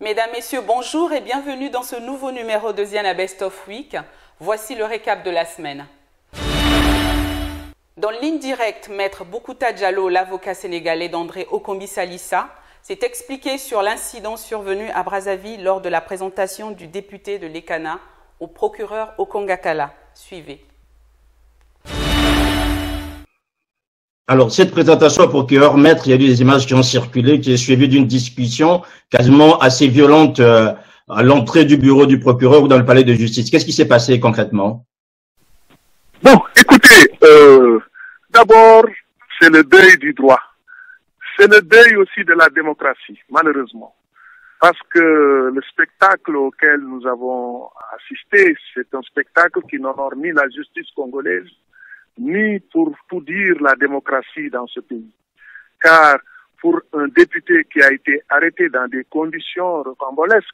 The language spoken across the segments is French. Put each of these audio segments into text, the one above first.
Mesdames, Messieurs, bonjour et bienvenue dans ce nouveau numéro de Ziana Best of Week. Voici le récap de la semaine. Dans Ligne Directe, Maître Boukhouta Diallo, l'avocat sénégalais d'André Okombi Salissa, s'est expliqué sur l'incident survenu à Brazzaville lors de la présentation du député de l'Ekana au procureur Okongakala. Suivez. Alors, cette présentation au procureur, maître, il y a eu des images qui ont circulé, qui est suivie d'une discussion quasiment assez violente à l'entrée du bureau du procureur ou dans le palais de justice. Qu'est-ce qui s'est passé concrètement? Bon, écoutez, d'abord, c'est le deuil du droit. C'est le deuil aussi de la démocratie, malheureusement. Parce que le spectacle auquel nous avons assisté, c'est un spectacle qui n'honore ni la justice congolaise, ni pour tout dire la démocratie dans ce pays. Car pour un député qui a été arrêté dans des conditions rocambolesques,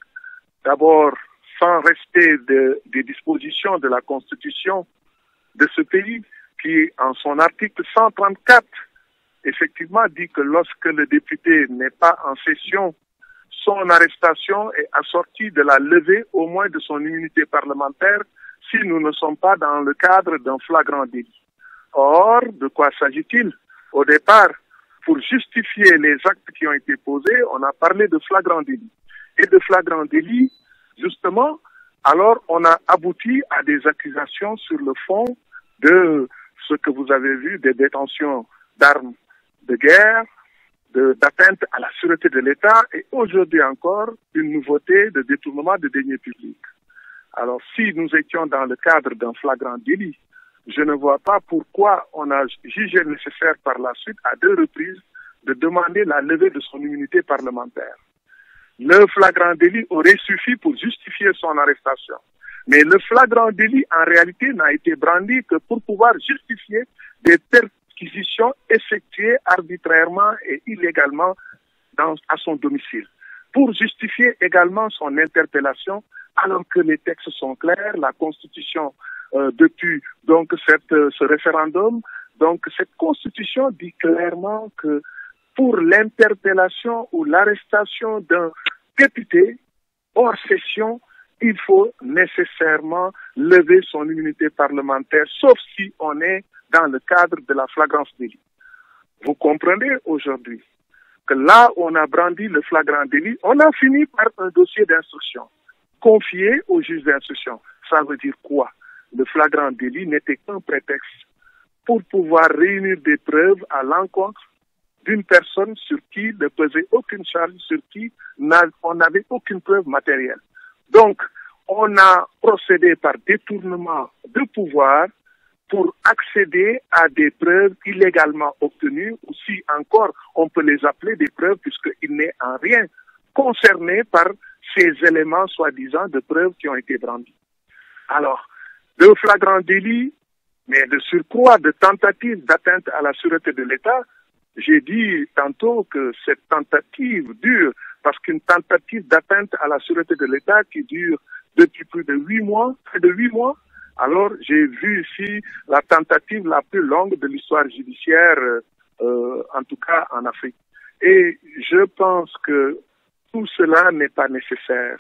d'abord sans respect des dispositions de la Constitution de ce pays, qui en son article 134, effectivement dit que lorsque le député n'est pas en session, son arrestation est assortie de la levée au moins de son immunité parlementaire si nous ne sommes pas dans le cadre d'un flagrant délit. Or, de quoi s'agit-il? Au départ, pour justifier les actes qui ont été posés, on a parlé de flagrant délit. Et de flagrant délit, justement, alors on a abouti à des accusations sur le fond de ce que vous avez vu, des détentions d'armes de guerre, d'atteinte à la sûreté de l'État et aujourd'hui encore une nouveauté de détournement de deniers publics. Alors si nous étions dans le cadre d'un flagrant délit, je ne vois pas pourquoi on a jugé nécessaire par la suite à 2 reprises de demander la levée de son immunité parlementaire. Le flagrant délit aurait suffi pour justifier son arrestation. Mais le flagrant délit, en réalité, n'a été brandi que pour pouvoir justifier des perquisitions effectuées arbitrairement et illégalement à son domicile. Pour justifier également son interpellation, alors que les textes sont clairs, la Constitution depuis donc ce référendum, donc cette Constitution dit clairement que pour l'interpellation ou l'arrestation d'un député hors session, il faut nécessairement lever son immunité parlementaire, sauf si on est dans le cadre de la flagrance délit. Vous comprenez aujourd'hui que là où on a brandi le flagrant délit, on a fini par un dossier d'instruction confié au juge d'instruction. Ça veut dire quoi? Le flagrant délit n'était qu'un prétexte pour pouvoir réunir des preuves à l'encontre d'une personne sur qui ne pesait aucune charge, sur qui on n'avait aucune preuve matérielle. Donc, on a procédé par détournement de pouvoir pour accéder à des preuves illégalement obtenues, ou si encore on peut les appeler des preuves puisqu'il n'est en rien concerné par ces éléments soi-disant de preuves qui ont été brandis. Alors, de flagrant délit, mais de surcroît de tentative d'atteinte à la sûreté de l'État, j'ai dit tantôt que cette tentative dure, parce qu'une tentative d'atteinte à la sûreté de l'État qui dure depuis plus de 8 mois, alors j'ai vu ici la tentative la plus longue de l'histoire judiciaire, en tout cas en Afrique. Et je pense que tout cela n'est pas nécessaire.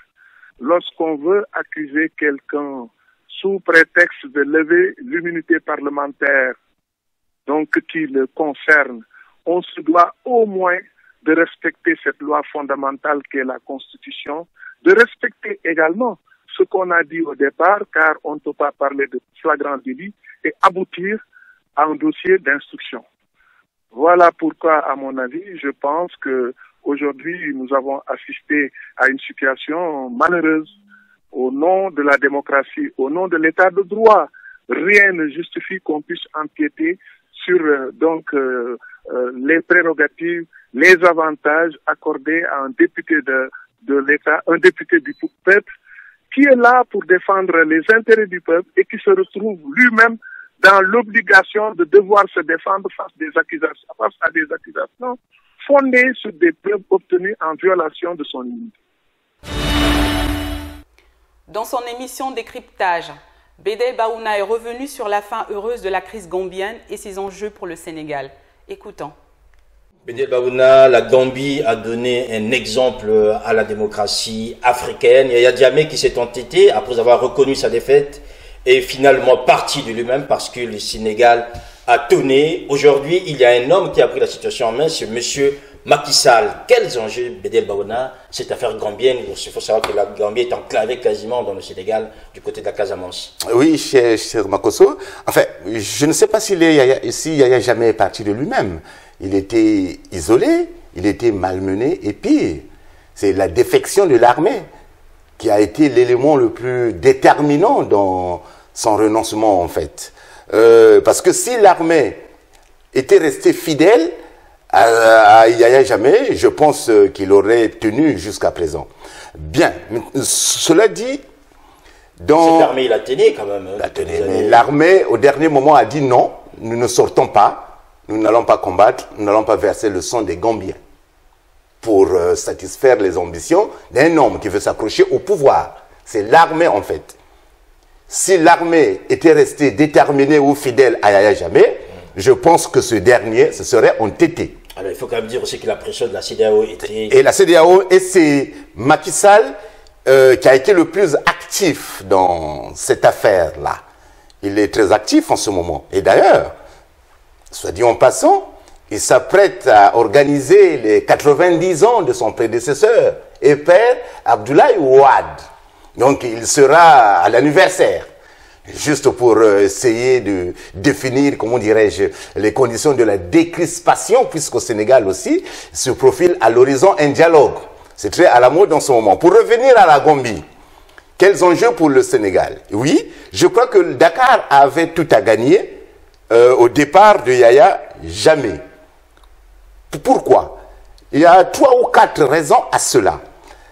Lorsqu'on veut accuser quelqu'un sous prétexte de lever l'immunité parlementaire, donc qui le concerne, on se doit au moins de respecter cette loi fondamentale qui est la Constitution, de respecter également ce qu'on a dit au départ, car on ne peut pas parler de flagrant délit et aboutir à un dossier d'instruction. Voilà pourquoi, à mon avis, je pense que aujourd'hui nous avons assisté à une situation malheureuse. Au nom de la démocratie, au nom de l'état de droit, rien ne justifie qu'on puisse empiéter sur les prérogatives, les avantages accordés à un député de l'État, un député du peuple, qui est là pour défendre les intérêts du peuple et qui se retrouve lui-même dans l'obligation de devoir se défendre face à des accusations fondées sur des preuves obtenues en violation de son immunité. Dans son émission Décryptage, Bédel Baouna est revenu sur la fin heureuse de la crise gambienne et ses enjeux pour le Sénégal. Écoutons. Bédel Baouna, la Gambie a donné un exemple à la démocratie africaine. Yaya Jammeh qui s'est entêté après avoir reconnu sa défaite est finalement parti de lui-même parce que le Sénégal a tonné. Aujourd'hui, il y a un homme qui a pris la situation en main, c'est M. Macky Sall. Quels enjeux, Bédel Baouna, cette affaire gambienne? Il faut savoir que la Gambie est enclavée quasiment dans le Sénégal, du côté de la Casamance. Oui, cher Makosso. Enfin, je ne sais pas si Yaya Jammeh est parti de lui-même. Il était isolé, il était malmené, et pire, c'est la défection de l'armée qui a été l'élément le plus déterminant dans son renoncement, en fait. Parce que si l'armée était restée fidèle à Yaya Jammeh, je pense qu'il aurait tenu jusqu'à présent. Bien, cela dit, dans... Cette armée, il a tenu quand même. Mais l'armée, au dernier moment, a dit non, nous ne sortons pas. Nous n'allons pas combattre, nous n'allons pas verser le sang des Gambiens pour satisfaire les ambitions d'un homme qui veut s'accrocher au pouvoir. C'est l'armée en fait. Si l'armée était restée déterminée ou fidèle à Yaya Jammeh, je pense que ce dernier se serait entêté. Alors il faut quand même dire aussi que la pression de la CEDEAO était... Et la CEDEAO, et c'est Macky Sall qui a été le plus actif dans cette affaire-là. Il est très actif en ce moment. Et d'ailleurs, soit dit en passant, il s'apprête à organiser les 90 ans de son prédécesseur et père Abdoulaye Wade. Donc il sera à l'anniversaire, juste pour essayer de définir, comment dirais-je, les conditions de la décrispation, puisqu'au Sénégal aussi se profile à l'horizon un dialogue. C'est très à la mode en ce moment. Pour revenir à la Gambie, quels enjeux pour le Sénégal? Oui, je crois que le Dakar avait tout à gagner au départ de Yaya Jammeh. Pourquoi? Il y a 3 ou 4 raisons à cela.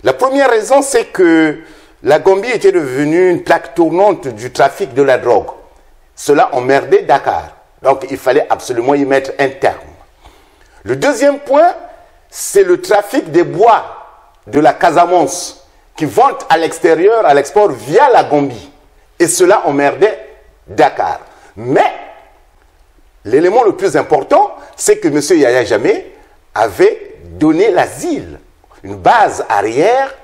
La première raison, c'est que la Gambie était devenue une plaque tournante du trafic de la drogue. Cela emmerdait Dakar. Donc il fallait absolument y mettre un terme. Le deuxième point, c'est le trafic des bois de la Casamance qui vont à l'extérieur, à l'export via la Gambie. Et cela emmerdait Dakar. Mais l'élément le plus important, c'est que M. Yaya Jammeh avait donné l'asile, une base arrière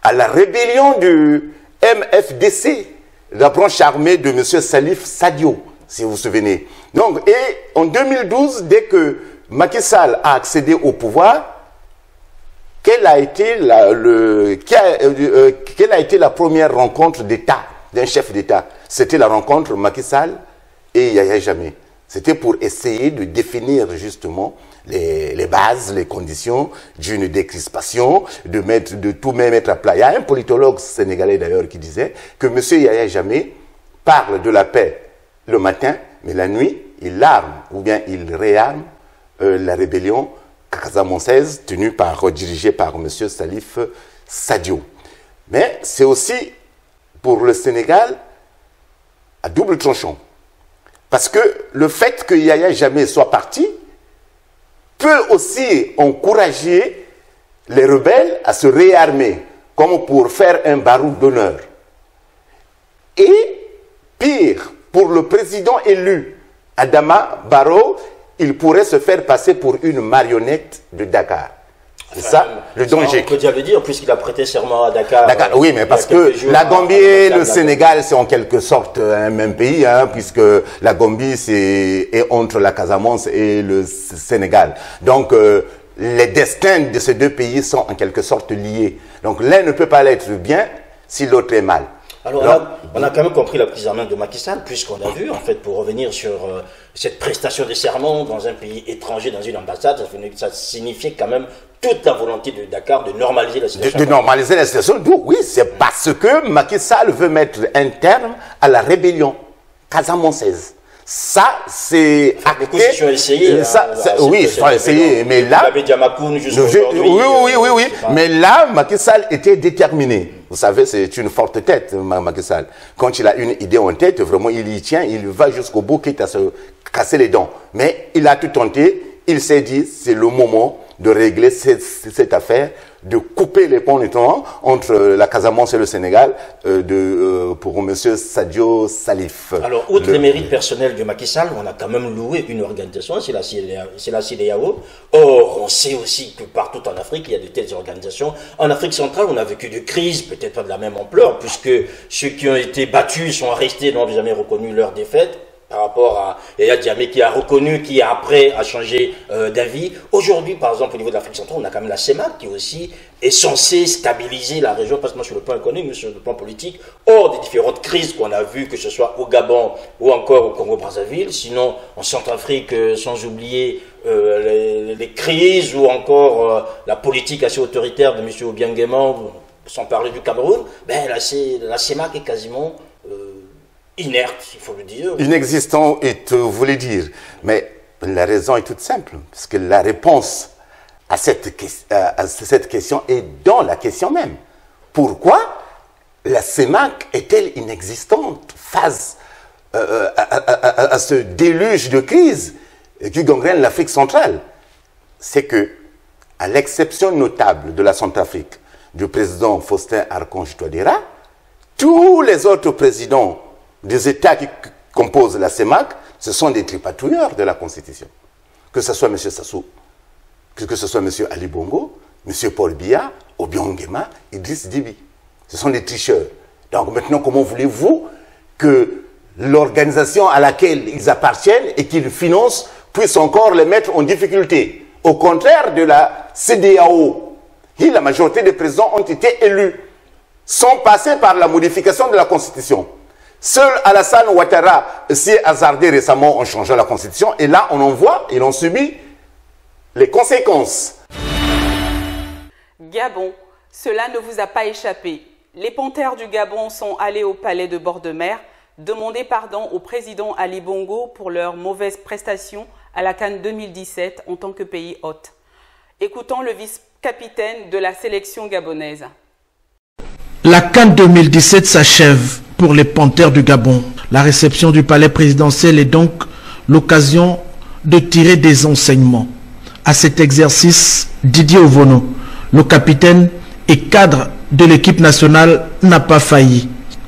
à la rébellion du MFDC, la branche armée de M. Salif Sadio, si vous vous souvenez. Donc, et en 2012, dès que Macky Sall a accédé au pouvoir, quelle a été la première rencontre d'État, d'un chef d'État? C'était la rencontre Macky Sall et Yaya Jammeh. C'était pour essayer de définir justement les bases, les conditions d'une décrispation, de tout mettre à plat. Il y a un politologue sénégalais d'ailleurs qui disait que M. Yaya Jammeh parle de la paix le matin, mais la nuit, il arme ou bien il réarme la rébellion casamançaise dirigée par M. Salif Sadio. Mais c'est aussi pour le Sénégal à double tranchant. Parce que le fait que Yaya Jammeh soit parti peut aussi encourager les rebelles à se réarmer, comme pour faire un baroud d'honneur. Et pire, pour le président élu, Adama Barrow, il pourrait se faire passer pour une marionnette de Dakar. C'est ça le danger. On peut déjà le dire, puisqu'il a prêté serment à Dakar. Oui, mais parce que la Gambie et le Sénégal, c'est en quelque sorte un même pays, hein, puisque la Gambie est entre la Casamance et le Sénégal. Donc, les destins de ces deux pays sont en quelque sorte liés. Donc, l'un ne peut pas l'être bien si l'autre est mal. Alors, on a quand même compris la prise en main de Macky Sall, puisqu'on a vu, en fait, pour revenir sur cette prestation de serment dans un pays étranger, dans une ambassade, ça signifiait quand même toute la volonté de Dakar de normaliser la situation. De normaliser la situation, oui, c'est parce que Macky Sall veut mettre un terme à la rébellion casamançaise. Ça, c'est acté. Ils ont essayé. Oui, ils ont essayé, mais là... Oui. Mais là, Macky Sall était déterminé. Vous savez, c'est une forte tête, Macky Sall. Quand il a une idée en tête, vraiment, il y tient, il va jusqu'au bout, quitte à se casser les dents. Mais il a tout tenté, il s'est dit, c'est le moment de régler cette affaire de couper les ponts notamment entre la Casamance et le Sénégal pour M. Sadio Salif. Alors, outre les mérites personnels de Macky Sall, on a quand même loué une organisation, c'est la CEDEAO. Or, on sait aussi que partout en Afrique, il y a de telles organisations. En Afrique centrale, on a vécu des crises, peut-être pas de la même ampleur, puisque ceux qui ont été battus sont arrestés, n'ont jamais reconnu leur défaite. Par rapport à Yaya Jammeh qui a reconnu, qui après a changé d'avis. Aujourd'hui, par exemple, au niveau de l'Afrique centrale, on a quand même la CEMAC qui aussi est censée stabiliser la région, pas seulement sur le plan économique, mais sur le plan politique, hors des différentes crises qu'on a vues, que ce soit au Gabon ou encore au Congo-Brazzaville. Sinon, en Centrafrique, sans oublier les crises ou encore la politique assez autoritaire de M. Obiang-Nguema, sans parler du Cameroun, ben, la CEMAC est quasiment... inerte, il faut le dire. Inexistant, vous voulez dire. Mais la raison est toute simple, parce que la réponse à cette question est dans la question même. Pourquoi la CEMAC est-elle inexistante face à ce déluge de crise qui gangrène l'Afrique centrale? C'est que, à l'exception notable de la Centrafrique, du président Faustin Archange Touadéra, tous les autres présidents des États qui composent la CEMAC, ce sont des tripatouilleurs de la Constitution. Que ce soit M. Sassou, que ce soit M. Ali Bongo, M. Paul Biya, Obiang Nguema, Idriss Déby. Ce sont des tricheurs. Donc maintenant, comment voulez-vous que l'organisation à laquelle ils appartiennent et qu'ils financent puisse encore les mettre en difficulté? Au contraire de la CEDEAO, la majorité des présidents ont été élus sans passer par la modification de la Constitution. Seul Alassane Ouattara s'est hasardé récemment en changeant la Constitution et là on en voit, ils ont subi les conséquences. Gabon, cela ne vous a pas échappé. Les Panthères du Gabon sont allés au palais de bord de mer demander pardon au président Ali Bongo pour leurs mauvaises prestations à la CAN 2017 en tant que pays hôte. Écoutons le vice-capitaine de la sélection gabonaise. La CAN 2017 s'achève pour les Panthères du Gabon. La réception du palais présidentiel est donc l'occasion de tirer des enseignements. À cet exercice, Didier Ovono, le capitaine et cadre de l'équipe nationale, n'a pas failli,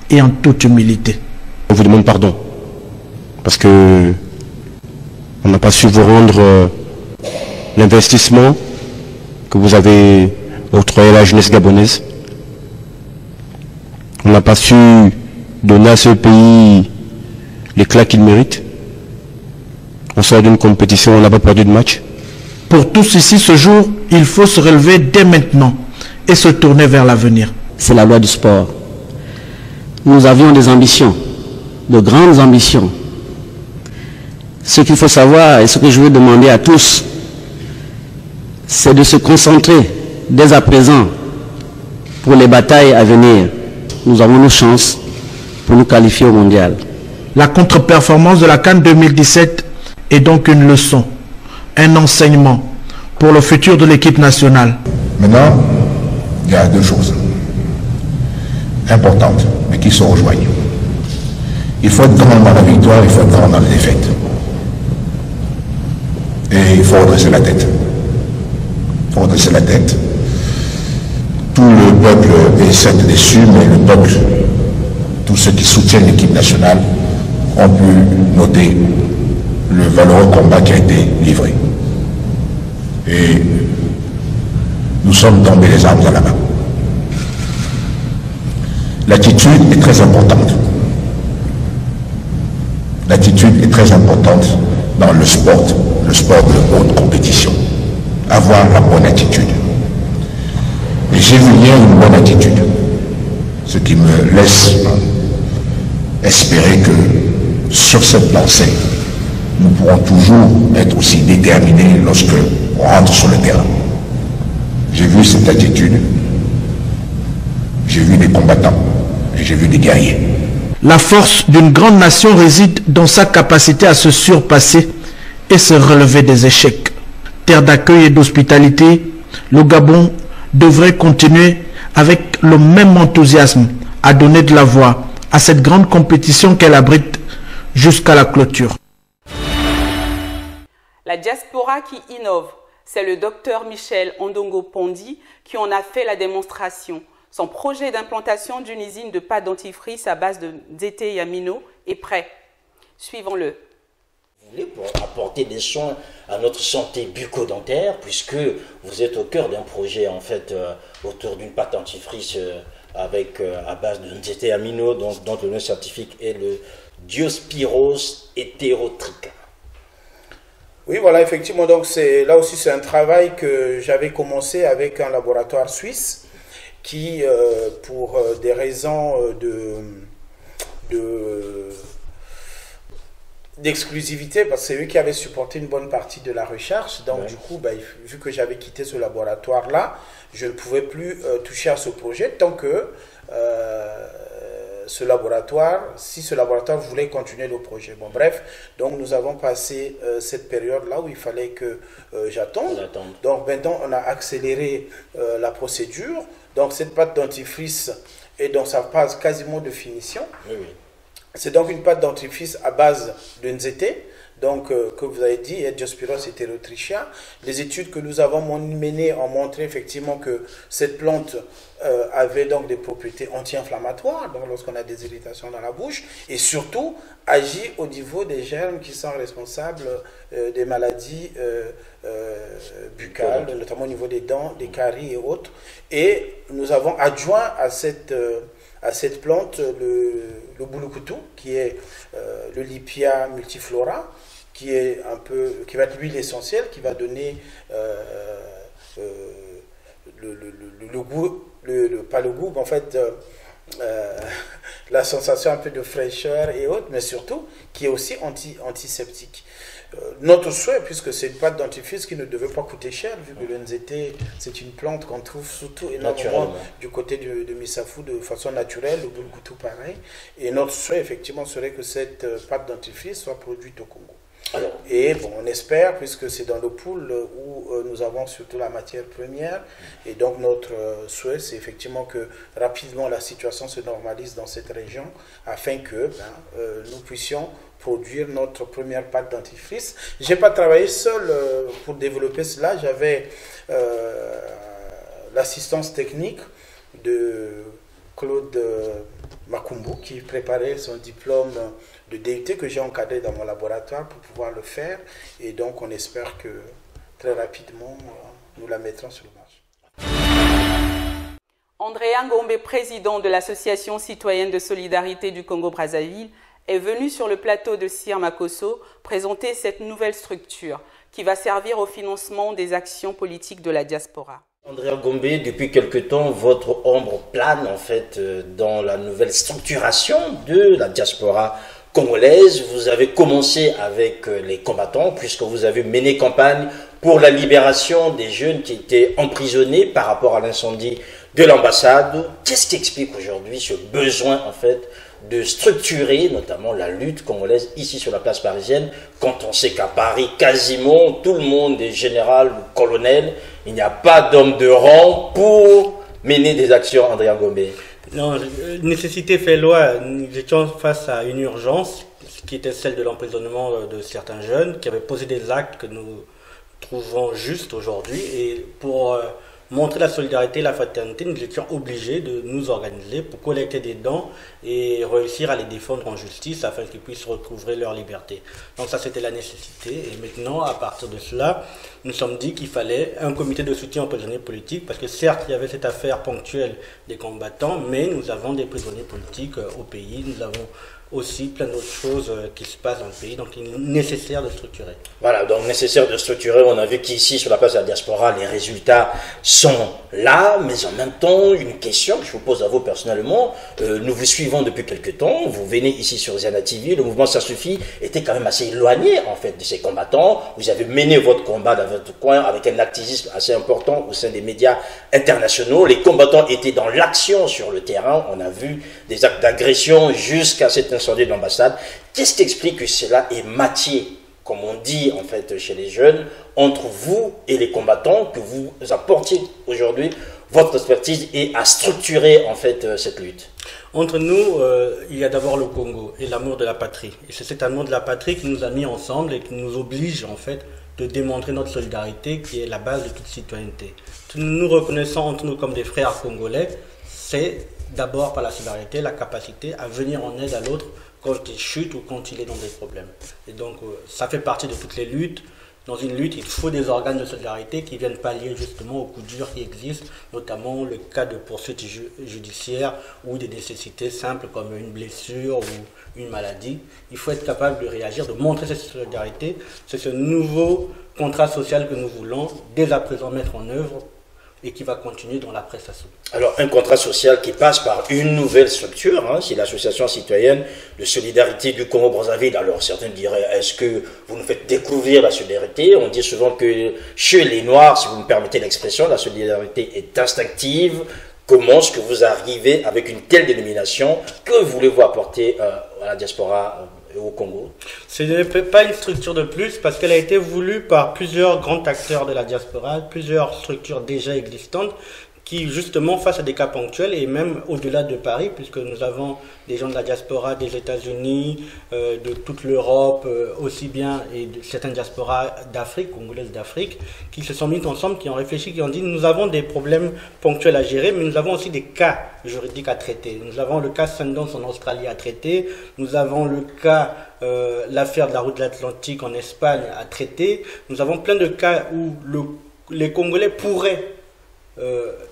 et en toute humilité. On vous demande pardon, parce que on n'a pas su vous rendre l'investissement que vous avez octroyé à la jeunesse gabonaise. On n'a pas su donner à ce pays l'éclat qu'il mérite. On sort d'une compétition, on n'a pas perdu de match. Pour tous ici, ce jour, il faut se relever dès maintenant et se tourner vers l'avenir. C'est la loi du sport. Nous avions des ambitions, de grandes ambitions. Ce qu'il faut savoir et ce que je veux demander à tous, c'est de se concentrer dès à présent pour les batailles à venir. Nous avons nos chances pour nous qualifier au mondial. La contre-performance de la CAN 2017 est donc une leçon, un enseignement pour le futur de l'équipe nationale. Maintenant, il y a deux choses importantes, mais qui se rejoignent. Il faut être grand dans la victoire, il faut être grand dans la défaite. Et il faut redresser la tête. Il faut redresser la tête. Tout le peuple est certes déçu, mais le peuple, tous ceux qui soutiennent l'équipe nationale, ont pu noter le valeureux combat qui a été livré. Et nous sommes tombés les armes à la main. L'attitude est très importante. L'attitude est très importante dans le sport de haute compétition. Avoir la bonne attitude. Et j'ai vu hier une bonne attitude, ce qui me laisse espérer que sur cette lancée, nous pourrons toujours être aussi déterminés lorsque on rentre sur le terrain. J'ai vu cette attitude, j'ai vu des combattants et j'ai vu des guerriers. La force d'une grande nation réside dans sa capacité à se surpasser et se relever des échecs. Terre d'accueil et d'hospitalité, le Gabon devrait continuer avec le même enthousiasme à donner de la voix à cette grande compétition qu'elle abrite jusqu'à la clôture. La diaspora qui innove. C'est le docteur Michel Ondongo Pondi qui en a fait la démonstration. Son projet d'implantation d'une usine de pâte dentifrice à base de nzete et amino est prêt. Suivons-le. Pour apporter des soins à notre santé bucco-dentaire, puisque vous êtes au cœur d'un projet en fait autour d'une pâte dentifrice à base de nzete amino, dont le nom scientifique est le Diospyros heterotricha. Oui, voilà, effectivement, donc là aussi c'est un travail que j'avais commencé avec un laboratoire suisse qui, pour des raisons d'exclusivité, parce que c'est eux qui avaient supporté une bonne partie de la recherche. Donc, du coup, vu que j'avais quitté ce laboratoire-là, je ne pouvais plus toucher à ce projet tant que si ce laboratoire voulait continuer le projet. Bon, bref, donc nous avons passé cette période-là où il fallait que j'attende. Donc, maintenant, on a accéléré la procédure. Donc, cette pâte dentifrice est dans sa phase quasiment de finition. Oui, oui. C'est donc une pâte dentifrice à base de nzete, donc que vous avez dit, Diospyros heterotricha. Les études que nous avons menées ont montré effectivement que cette plante avait donc des propriétés anti-inflammatoires, donc lorsqu'on a des irritations dans la bouche, et surtout agit au niveau des germes qui sont responsables des maladies buccales, notamment au niveau des dents, des caries et autres. Et nous avons adjoint à cette plante le boulukoutou, qui est le Lipia multiflora, qui va être l'huile essentielle, qui va donner le goût, pas le goût, mais en fait la sensation un peu de fraîcheur et autres, mais surtout qui est aussi antiseptique. Notre souhait, puisque c'est une pâte dentifrice qui ne devait pas coûter cher, vu que le nzete, c'est une plante qu'on trouve surtout énormément du côté de Missafu de façon naturelle, le boulukoutou pareil. Et notre souhait, effectivement, serait que cette pâte dentifrice soit produite au Congo. Et bon, on espère, puisque c'est dans le pool où nous avons surtout la matière première, et donc notre souhait, c'est effectivement que rapidement la situation se normalise dans cette région, afin que nous puissions produire notre première pâte dentifrice. Je n'ai pas travaillé seul pour développer cela, j'avais l'assistance technique de Claude Makumbu, qui préparait son diplôme de DUT que j'ai encadré dans mon laboratoire pour pouvoir le faire, et donc on espère que très rapidement nous la mettrons sur le marché. André Ngombe, président de l'Association citoyenne de solidarité du Congo-Brazzaville, est venu sur le plateau de Sir Makosso présenter cette nouvelle structure qui va servir au financement des actions politiques de la diaspora. André Ngombe, depuis quelque temps, votre ombre plane en fait dans la nouvelle structuration de la diaspora congolaise. Vous avez commencé avec les combattants puisque vous avez mené campagne pour la libération des jeunes qui étaient emprisonnés par rapport à l'incendie de l'ambassade. Qu'est-ce qui explique aujourd'hui ce besoin en fait de structurer notamment la lutte congolaise ici sur la place parisienne, quand on sait qu'à Paris, quasiment tout le monde est général ou colonel, il n'y a pas d'homme de rang pour mener des actions, André Ngombe? Non, nécessité fait loi. Nous étions face à une urgence, qui était celle de l'emprisonnement de certains jeunes, qui avaient posé des actes que nous trouvons justes aujourd'hui, et pour montrer la solidarité et la fraternité, nous étions obligés de nous organiser pour collecter des dons et réussir à les défendre en justice afin qu'ils puissent recouvrer leur liberté. Donc ça, c'était la nécessité. Et maintenant, à partir de cela, nous nous sommes dit qu'il fallait un comité de soutien aux prisonniers politiques, parce que certes, il y avait cette affaire ponctuelle des combattants, mais nous avons des prisonniers politiques au pays, nous avons aussi plein d'autres choses qui se passent dans le pays, donc il est nécessaire de structurer. Voilà, donc nécessaire de structurer. On a vu qu'ici, sur la place de la diaspora, les résultats sont là, mais en même temps, une question que je vous pose à vous personnellement, nous vous suivons depuis quelques temps, vous venez ici sur Ziana TV, le mouvement Ça Suffit était quand même assez éloigné en fait de ces combattants. Vous avez mené votre combat dans votre coin avec un activisme assez important au sein des médias internationaux. Les combattants étaient dans l'action sur le terrain, on a vu des actes d'agression jusqu'à cette incendie de l'ambassade. Qu'est-ce qui explique que cela est matié, comme on dit en fait chez les jeunes, entre vous et les combattants, que vous apportiez aujourd'hui votre expertise et à structurer en fait cette lutte? Entre nous, il y a d'abord le Congo et l'amour de la patrie. Et c'est cet amour de la patrie qui nous a mis ensemble et qui nous oblige en fait de démontrer notre solidarité qui est la base de toute citoyenneté. Nous reconnaissons entre nous comme des frères congolais, c'est d'abord par la solidarité, la capacité à venir en aide à l'autre quand il chute ou quand il est dans des problèmes. Et donc ça fait partie de toutes les luttes. Dans une lutte, il faut des organes de solidarité qui viennent pallier justement aux coups durs qui existent, notamment le cas de poursuites judiciaires ou des nécessités simples comme une blessure ou une maladie. Il faut être capable de réagir, de montrer cette solidarité. C'est ce nouveau contrat social que nous voulons dès à présent mettre en œuvre et qui va continuer dans la prestation. Alors, un contrat social qui passe par une nouvelle structure, hein, c'est l'association citoyenne de solidarité du Congo-Brazzaville. Alors, certains diraient, est-ce que vous nous faites découvrir la solidarité? On dit souvent que chez les Noirs, si vous me permettez l'expression, la solidarité est instinctive. Comment est-ce que vous arrivez avec une telle dénomination? Que voulez-vous apporter à la diaspora au Congo? Ce n'est pas une structure de plus parce qu'elle a été voulue par plusieurs grands acteurs de la diaspora, plusieurs structures déjà existantes qui justement face à des cas ponctuels et même au-delà de Paris, puisque nous avons des gens de la diaspora des États-Unis, de toute l'Europe aussi bien, et de certaines diasporas d'Afrique, congolaises d'Afrique, qui se sont mis ensemble, qui ont réfléchi, qui ont dit nous avons des problèmes ponctuels à gérer, mais nous avons aussi des cas juridiques à traiter. Nous avons le cas Sundance en Australie à traiter, nous avons le cas l'affaire de la route de l'Atlantique en Espagne à traiter, nous avons plein de cas où les Congolais pourraient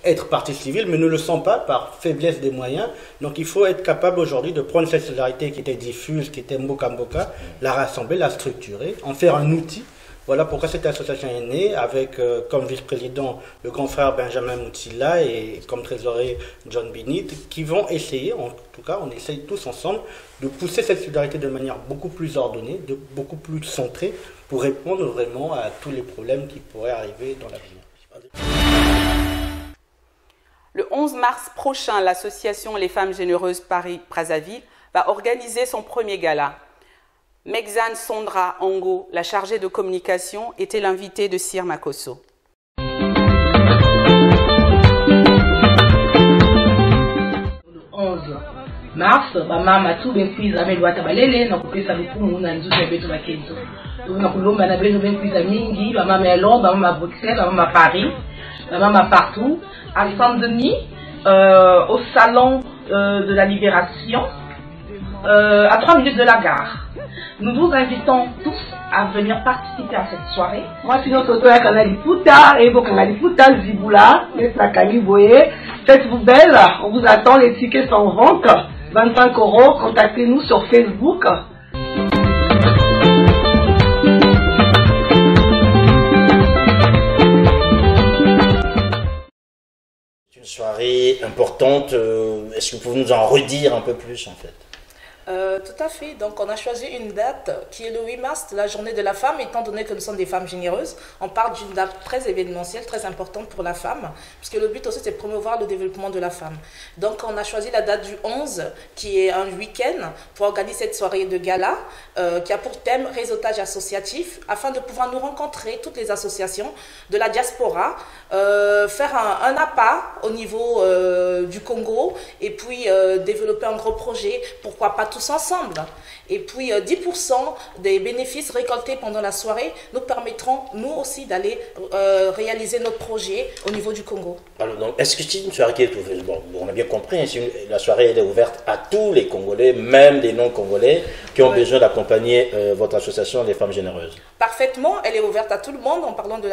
être partie civile, mais ne le sont pas par faiblesse des moyens. Donc il faut être capable aujourd'hui de prendre cette solidarité qui était diffuse, qui était mboka-mboka, la rassembler, la structurer, en faire un outil. Voilà pourquoi cette association est née, avec comme vice-président le grand frère Benjamin Moutila et comme trésorier John Binit, qui vont essayer, en tout cas on essaye tous ensemble, de pousser cette solidarité de manière beaucoup plus ordonnée, beaucoup plus centrée, pour répondre vraiment à tous les problèmes qui pourraient arriver dans l'avenir. Le 11 mars prochain, l'association Les Femmes Généreuses Paris-Brazzaville va organiser son premier gala. Mexane Sondra Ango, la chargée de communication, était l'invitée de Sir Makosso. Le 11 mars, mama tout ben kuiza melwata balele na kupesa lukumu na nzuzu betu bakenzo. Na kulomba na beno ben kuiza mingi, mama ya Londres, mama Bruxelles, mama Paris, mama partout. À Saint-Denis, au salon de la Libération, à 3 minutes de la gare. Nous vous invitons tous à venir participer à cette soirée. Moi, c'est notre auteur Kanaliputa et Bokanaliputa Ziboula, les Sakaliboye. Faites-vous belle, on vous attend, les tickets sont en vente, 25 €. Contactez-nous sur Facebook. Une soirée importante, est-ce que vous pouvez nous en redire un peu plus en fait? Tout à fait. Donc, on a choisi une date qui est le 8 mars, la journée de la femme, étant donné que nous sommes des femmes généreuses. On parle d'une date très événementielle, très importante pour la femme, puisque le but aussi, c'est de promouvoir le développement de la femme. Donc, on a choisi la date du 11, qui est un week-end, pour organiser cette soirée de gala, qui a pour thème réseautage associatif, afin de pouvoir nous rencontrer, toutes les associations de la diaspora, faire un appât au niveau du Congo, et puis développer un gros projet, pourquoi pas tous ensemble. Et puis 10% des bénéfices récoltés pendant la soirée nous permettront, nous aussi, d'aller réaliser notre projet au niveau du Congo. Alors, donc, est-ce que c'est une soirée qui est ouverte? Bon, on a bien compris, hein, la soirée elle est ouverte à tous les Congolais, même les non-Congolais, qui ont besoin d'accompagner votre association Les Femmes Généreuses. Parfaitement, elle est ouverte à tout le monde en parlant de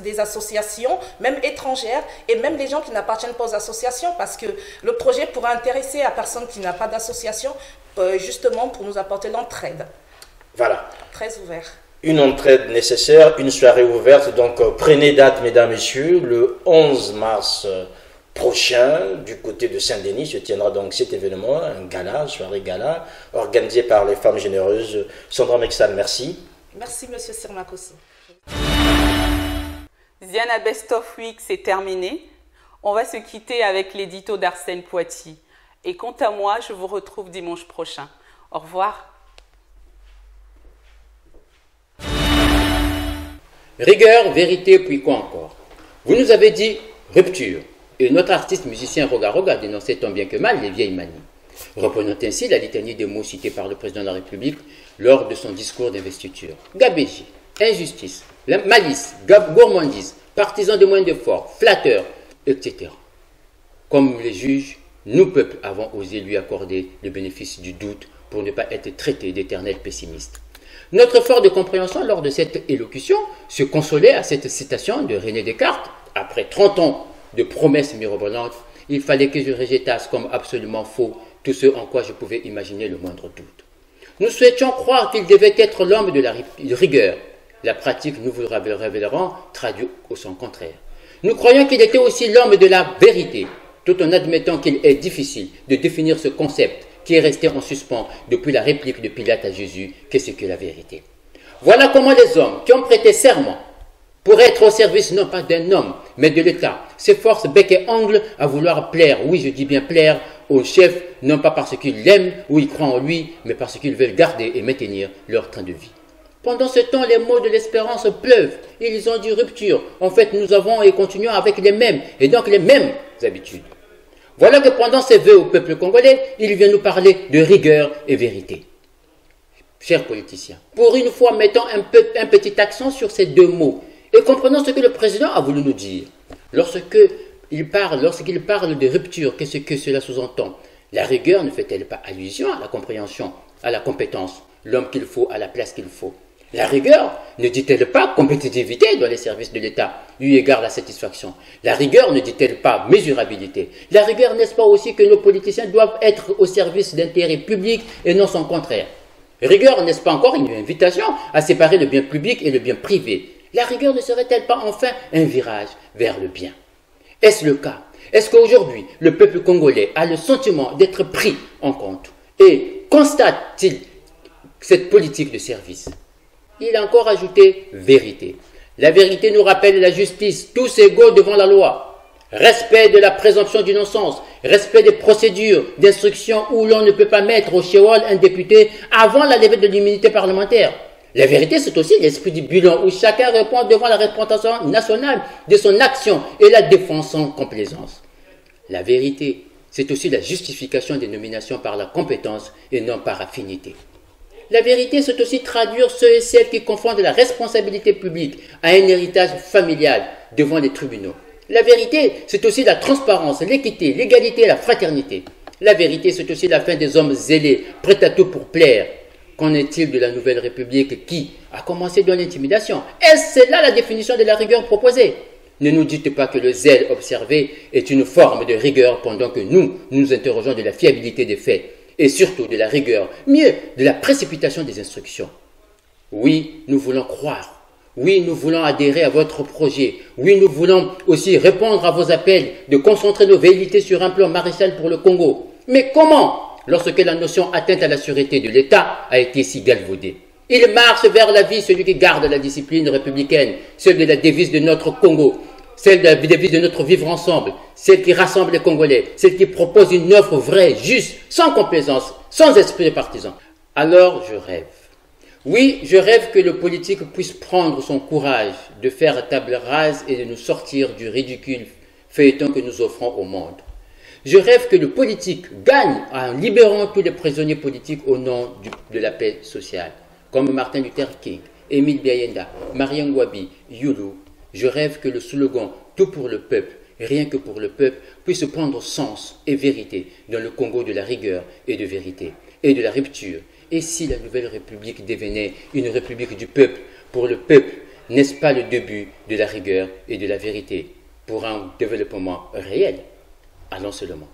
des associations, même étrangères, et même les gens qui n'appartiennent pas aux associations, parce que le projet pourrait intéresser à personne qui n'a pas d'association, justement pour nous apporter l'entraide. Voilà. Très ouvert. Une entraide nécessaire, une soirée ouverte. Donc prenez date, mesdames, messieurs, le 11 mars prochain, du côté de Saint-Denis, se tiendra donc cet événement, un gala, soirée gala, organisé par les Femmes Généreuses. Sondra Mexane, merci. Merci, monsieur Sir Makosso. Ziana Best of Week, c'est terminé. On va se quitter avec l'édito d'Arsène Poitiers. Et quant à moi, je vous retrouve dimanche prochain. Au revoir. Rigueur, vérité, puis quoi encore? Vous nous avez dit rupture. Et notre artiste musicien Roga Roga dénonçait tant bien que mal les vieilles manies. Reprenons ainsi la litanie des mots cités par le président de la République lors de son discours d'investiture. Gabégie, injustice, la malice, gourmandise, partisans de moyens d'effort, flatteurs, etc. Comme les juges, nous, peuple, avons osé lui accorder le bénéfice du doute pour ne pas être traités d'éternels pessimistes. Notre effort de compréhension lors de cette élocution se consolait à cette citation de René Descartes. Après 30 ans de promesses mirobolantes, il fallait que je rejetasse comme absolument faux tout ce en quoi je pouvais imaginer le moindre doute. Nous souhaitions croire qu'il devait être l'homme de la rigueur. La pratique, nous vous le révélerons, traduit au sens contraire. Nous croyons qu'il était aussi l'homme de la vérité, tout en admettant qu'il est difficile de définir ce concept qui est resté en suspens depuis la réplique de Pilate à Jésus, qu'est-ce que la vérité. Voilà comment les hommes qui ont prêté serment pour être au service non pas d'un homme, mais de l'État, s'efforcent bec et ongle à vouloir plaire, oui je dis bien plaire, au chef, non pas parce qu'ils l'aiment ou ils croient en lui, mais parce qu'ils veulent garder et maintenir leur train de vie. Pendant ce temps, les mots de l'espérance pleuvent. Ils ont dit rupture. En fait, nous avons et continuons avec les mêmes, et donc les mêmes habitudes. Voilà que pendant ces vœux au peuple congolais, il vient nous parler de rigueur et vérité. Chers politiciens, pour une fois, mettons un petit accent sur ces deux mots et comprenons ce que le président a voulu nous dire. Lorsqu'il parle de rupture, qu'est-ce que cela sous-entend? La rigueur ne fait-elle pas allusion à la compréhension, à la compétence, l'homme qu'il faut à la place qu'il faut? La rigueur ne dit-elle pas compétitivité dans les services de l'État, eu égard à la satisfaction? La rigueur ne dit-elle pas mesurabilité? La rigueur, n'est-ce pas aussi que nos politiciens doivent être au service d'intérêts publics et non son contraire? Rigueur, n'est-ce pas encore une invitation à séparer le bien public et le bien privé? La rigueur ne serait-elle pas enfin un virage vers le bien? Est-ce le cas? Est-ce qu'aujourd'hui, le peuple congolais a le sentiment d'être pris en compte? Et constate-t-il cette politique de service? Il a encore ajouté vérité. La vérité nous rappelle la justice, tous égaux devant la loi. Respect de la présomption d'innocence, respect des procédures d'instruction où l'on ne peut pas mettre au shéol un député avant la levée de l'immunité parlementaire. La vérité, c'est aussi l'esprit du bilan où chacun répond devant la représentation nationale de son action et la défense sans complaisance. La vérité, c'est aussi la justification des nominations par la compétence et non par affinité. La vérité, c'est aussi traduire ceux et celles qui confondent la responsabilité publique à un héritage familial devant les tribunaux. La vérité, c'est aussi la transparence, l'équité, l'égalité et la fraternité. La vérité, c'est aussi la fin des hommes zélés, prêts à tout pour plaire. Qu'en est-il de la nouvelle République qui a commencé dans l'intimidation? Est-ce là la définition de la rigueur proposée? Ne nous dites pas que le zèle observé est une forme de rigueur pendant que nous nous interrogeons de la fiabilité des faits. Et surtout de la rigueur, mieux, de la précipitation des instructions. Oui, nous voulons croire. Oui, nous voulons adhérer à votre projet. Oui, nous voulons aussi répondre à vos appels de concentrer nos velléités sur un plan maréchal pour le Congo. Mais comment, lorsque la notion atteinte à la sûreté de l'État a été si galvaudée? Il marche vers la vie celui qui garde la discipline républicaine, celle de la devise de notre Congo, celle de la devise de notre vivre ensemble, celle qui rassemble les Congolais, celle qui propose une offre vraie, juste, sans complaisance, sans esprit de partisan. Alors je rêve. Oui, je rêve que le politique puisse prendre son courage de faire table rase et de nous sortir du ridicule feuilleton que nous offrons au monde. Je rêve que le politique gagne en libérant tous les prisonniers politiques au nom de la paix sociale, comme Martin Luther King, Émile Biayenda, Marien Ngouabi, Youlou. Je rêve que le slogan « Tout pour le peuple, rien que pour le peuple » puisse prendre sens et vérité dans le Congo de la rigueur et de vérité, et de la rupture. Et si la nouvelle République devenait une République du peuple, pour le peuple, n'est-ce pas le début de la rigueur et de la vérité pour un développement réel? Allons seulement.